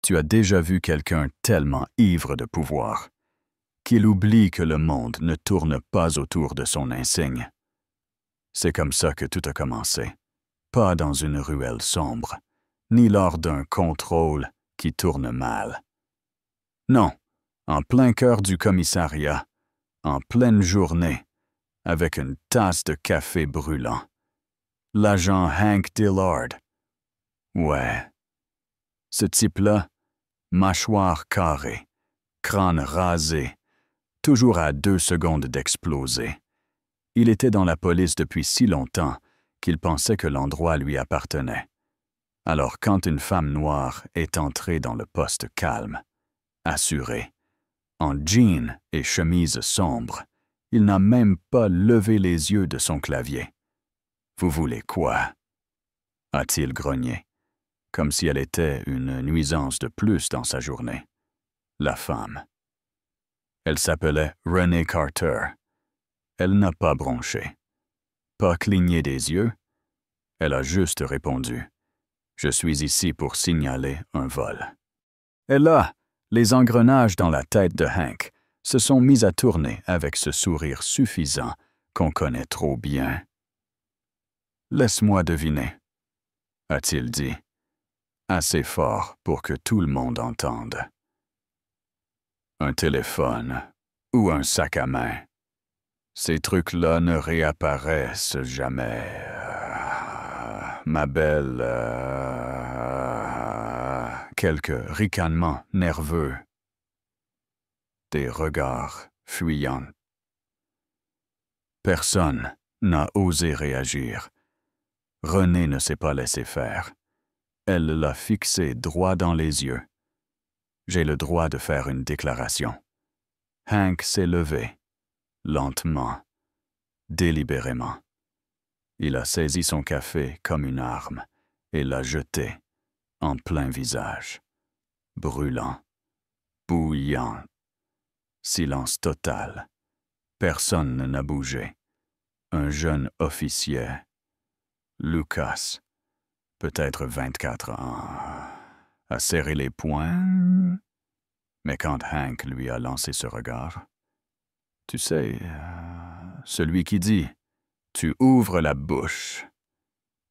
Tu as déjà vu quelqu'un tellement ivre de pouvoir qu'il oublie que le monde ne tourne pas autour de son insigne. C'est comme ça que tout a commencé, pas dans une ruelle sombre, ni lors d'un contrôle qui tourne mal. Non, en plein cœur du commissariat, en pleine journée, avec une tasse de café brûlant. L'agent Hank Dillard. Ouais. Ce type-là, mâchoire carrée, crâne rasé, toujours à 2 secondes d'exploser. Il était dans la police depuis si longtemps qu'il pensait que l'endroit lui appartenait. Alors quand une femme noire est entrée dans le poste calme, assuré, en jean et chemise sombre, il n'a même pas levé les yeux de son clavier. « Vous voulez quoi ?» a-t-il grogné, comme si elle était une nuisance de plus dans sa journée. La femme. Elle s'appelait Renee Carter. Elle n'a pas bronché, pas cligné des yeux. Elle a juste répondu « Je suis ici pour signaler un vol. » Et là, les engrenages dans la tête de Hank se sont mis à tourner avec ce sourire suffisant qu'on connaît trop bien. « Laisse-moi deviner, » a-t-il dit, assez fort pour que tout le monde entende. Un téléphone ou un sac à main. Ces trucs-là ne réapparaissent jamais. Ma belle... Quelques ricanements nerveux. Des regards fuyants. Personne n'a osé réagir. Renée ne s'est pas laissé faire. Elle l'a fixé droit dans les yeux. J'ai le droit de faire une déclaration. Hank s'est levé, lentement, délibérément. Il a saisi son café comme une arme et l'a jeté en plein visage. Brûlant, bouillant. Silence total. Personne n'a bougé. Un jeune officier, Lucas, peut-être 24 ans, a serré les poings. Mais quand Hank lui a lancé ce regard, tu sais, celui qui dit « Tu ouvres la bouche,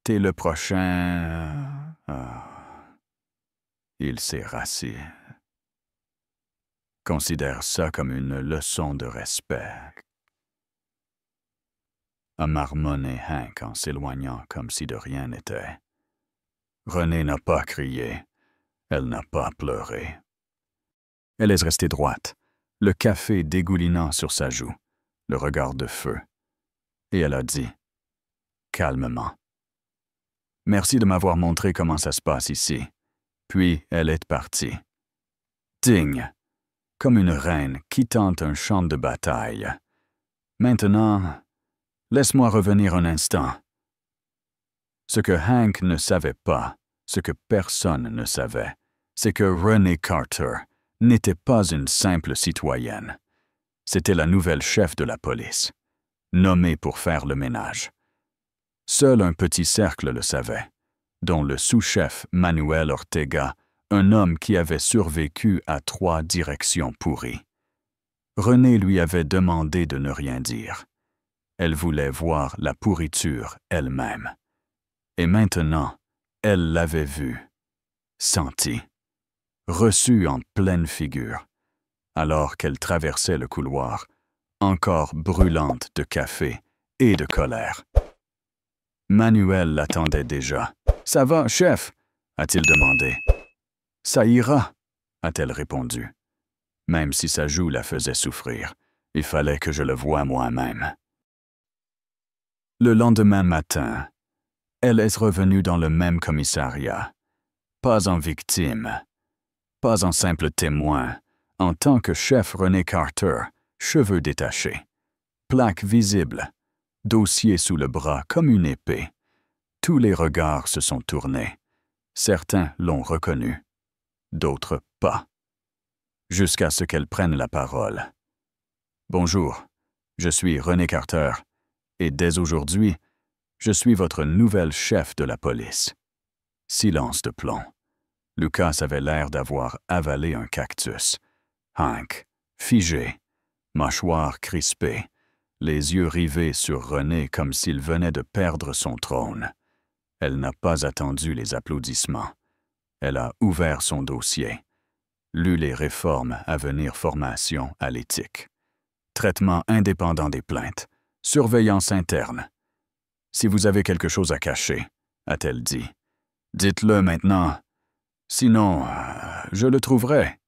t'es le prochain... » Il s'est rassis. Considère ça comme une leçon de respect. A marmonné Hank en s'éloignant comme si de rien n'était. Renée n'a pas crié, elle n'a pas pleuré. Elle est restée droite, le café dégoulinant sur sa joue, le regard de feu. Et elle a dit, calmement, « Merci de m'avoir montré comment ça se passe ici. » Puis elle est partie. Digne, comme une reine quittant un champ de bataille. Maintenant, laisse-moi revenir un instant. Ce que Hank ne savait pas, ce que personne ne savait, c'est que Renee Carter n'était pas une simple citoyenne. C'était la nouvelle chef de la police, nommée pour faire le ménage. Seul un petit cercle le savait, dont le sous-chef Manuel Ortega, un homme qui avait survécu à 3 directions pourries. Renée lui avait demandé de ne rien dire. Elle voulait voir la pourriture elle-même. Et maintenant, elle l'avait vue, sentie, reçue en pleine figure, alors qu'elle traversait le couloir, encore brûlante de café et de colère. Manuel l'attendait déjà. « Ça va, chef ?» a-t-il demandé. « Ça ira » a-t-elle répondu. Même si sa joue la faisait souffrir, il fallait que je le voie moi-même. Le lendemain matin, elle est revenue dans le même commissariat, pas en victime, pas en simple témoin, en tant que chef Renee Carter, cheveux détachés, plaque visible, dossier sous le bras comme une épée. Tous les regards se sont tournés. Certains l'ont reconnue, d'autres pas. Jusqu'à ce qu'elle prenne la parole. « Bonjour, je suis Renee Carter, et dès aujourd'hui, je suis votre nouvelle chef de la police. » Silence de plomb. Lucas avait l'air d'avoir avalé un cactus. Hank, figé, mâchoire crispée, les yeux rivés sur René comme s'il venait de perdre son trône. Elle n'a pas attendu les applaudissements. Elle a ouvert son dossier, lu les réformes à venir, formation à l'éthique, traitement indépendant des plaintes, surveillance interne. Si vous avez quelque chose à cacher, a-t-elle dit, dites-le maintenant. Sinon, je le trouverai.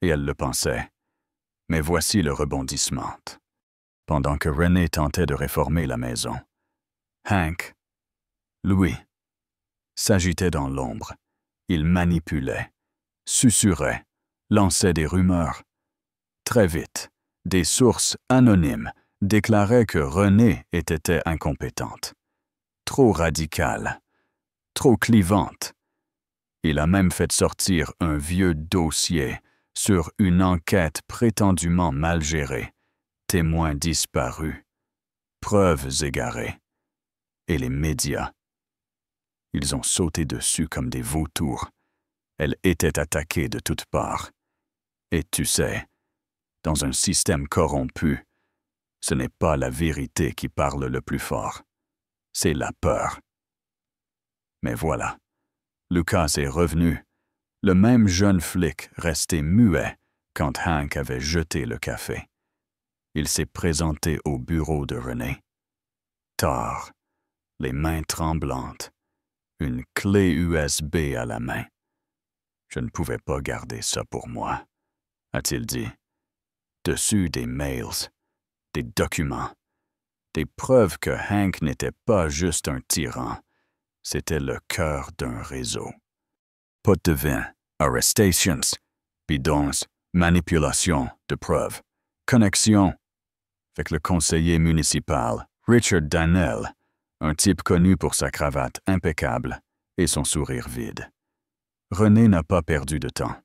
Et elle le pensait. Mais voici le rebondissement. Pendant que René tentait de réformer la maison, Hank, Louis, s'agitait dans l'ombre. Il manipulait, susurrait, lançait des rumeurs. Très vite, des sources anonymes déclaraient que René était incompétente, trop radicale, trop clivante. Il a même fait sortir un vieux dossier sur une enquête prétendument mal gérée, témoins disparus, preuves égarées. Et les médias. Ils ont sauté dessus comme des vautours. Elle était attaquée de toutes parts. Et tu sais, dans un système corrompu, ce n'est pas la vérité qui parle le plus fort, c'est la peur. Mais voilà, Lucas est revenu, le même jeune flic resté muet quand Hank avait jeté le café. Il s'est présenté au bureau de René. Tard, les mains tremblantes, une clé USB à la main. Je ne pouvais pas garder ça pour moi, a-t-il dit. Dessus des mails, des documents, des preuves que Hank n'était pas juste un tyran, c'était le cœur d'un réseau. Pot de vin, arrestations, bidons, manipulation de preuves, connexion avec le conseiller municipal Richard Dannell, un type connu pour sa cravate impeccable et son sourire vide. René n'a pas perdu de temps.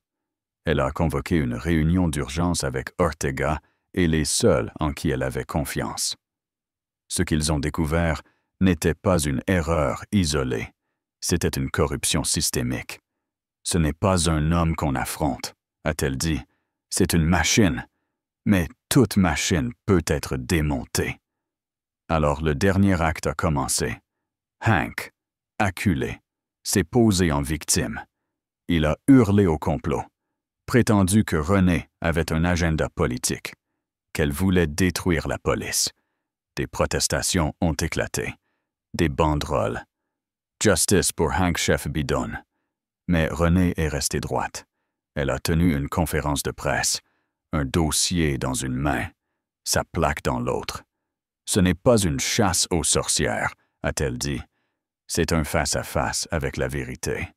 Elle a convoqué une réunion d'urgence avec Ortega et les seuls en qui elle avait confiance. Ce qu'ils ont découvert n'était pas une erreur isolée, c'était une corruption systémique. Ce n'est pas un homme qu'on affronte, a-t-elle dit, c'est une machine, mais toute machine peut être démontée. Alors le dernier acte a commencé. Hank, acculé, s'est posé en victime. Il a hurlé au complot, prétendu que René avait un agenda politique, qu'elle voulait détruire la police. Des protestations ont éclaté, des banderoles. Justice pour Hank Chef Bidon. Mais René est restée droite. Elle a tenu une conférence de presse, un dossier dans une main, sa plaque dans l'autre. Ce n'est pas une chasse aux sorcières, a-t-elle dit. C'est un face-à-face avec la vérité.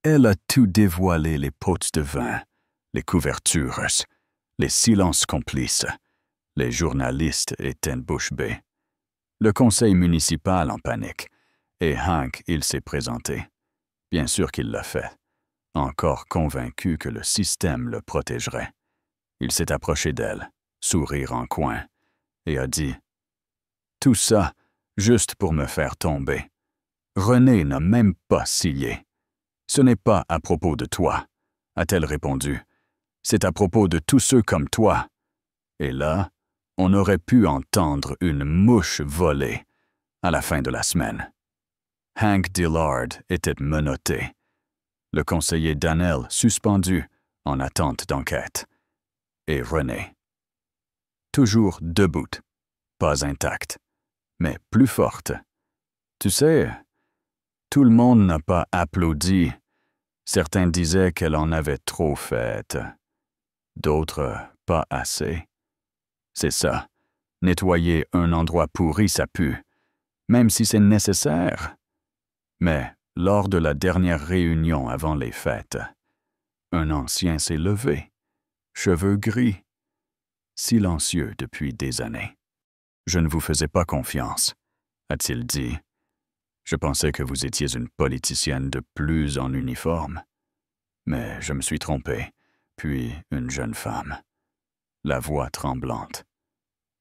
Elle a tout dévoilé, les pots de vin, les couvertures, les silences complices. Les journalistes étaient bouche bée. Le conseil municipal en panique. Et Hank, il s'est présenté. Bien sûr qu'il l'a fait, encore convaincu que le système le protégerait. Il s'est approché d'elle, sourire en coin, et a dit « Tout ça, juste pour me faire tomber. René n'a même pas scié. Ce n'est pas à propos de toi, a-t-elle répondu. C'est à propos de tous ceux comme toi. Et là, on aurait pu entendre une mouche voler à la fin de la semaine. Hank Dillard était menotté. Le conseiller Dannell suspendu en attente d'enquête. Et René. Toujours debout, pas intacte, mais plus forte. Tu sais, tout le monde n'a pas applaudi. Certains disaient qu'elle en avait trop fait. D'autres, pas assez. C'est ça. Nettoyer un endroit pourri, ça pue, même si c'est nécessaire. Mais lors de la dernière réunion avant les fêtes, un ancien s'est levé, cheveux gris, silencieux depuis des années. « Je ne vous faisais pas confiance, a-t-il dit. Je pensais que vous étiez une politicienne de plus en uniforme. Mais je me suis trompé, puis une jeune femme, la voix tremblante.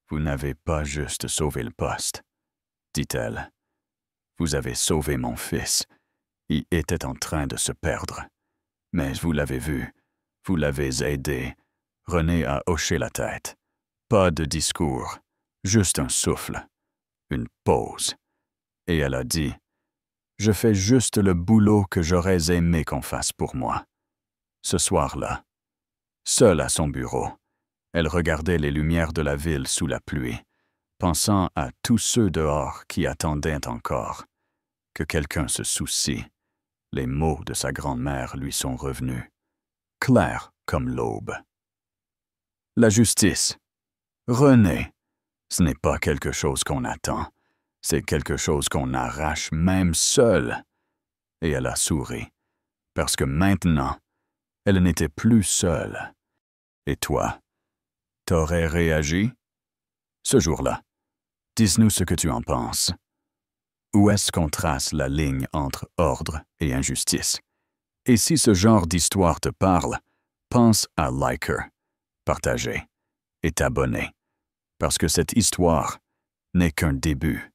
Vous n'avez pas juste sauvé le poste, dit-elle. Vous avez sauvé mon fils. Il était en train de se perdre. Mais vous l'avez vu, vous l'avez aidé. René a hoché la tête. Pas de discours, juste un souffle, une pause. Et elle a dit, « Je fais juste le boulot que j'aurais aimé qu'on fasse pour moi. » Ce soir-là, seule à son bureau, elle regardait les lumières de la ville sous la pluie, pensant à tous ceux dehors qui attendaient encore. Que quelqu'un se soucie. Les mots de sa grand-mère lui sont revenus, clairs comme l'aube. La justice. René, ce n'est pas quelque chose qu'on attend, c'est quelque chose qu'on arrache même seul. Et elle a souri, parce que maintenant, elle n'était plus seule. Et toi, t'aurais réagi? Ce jour-là, dis-nous ce que tu en penses. Où est-ce qu'on trace la ligne entre ordre et injustice? Et si ce genre d'histoire te parle, pense à liker, partager et t'abonner, parce que cette histoire n'est qu'un début.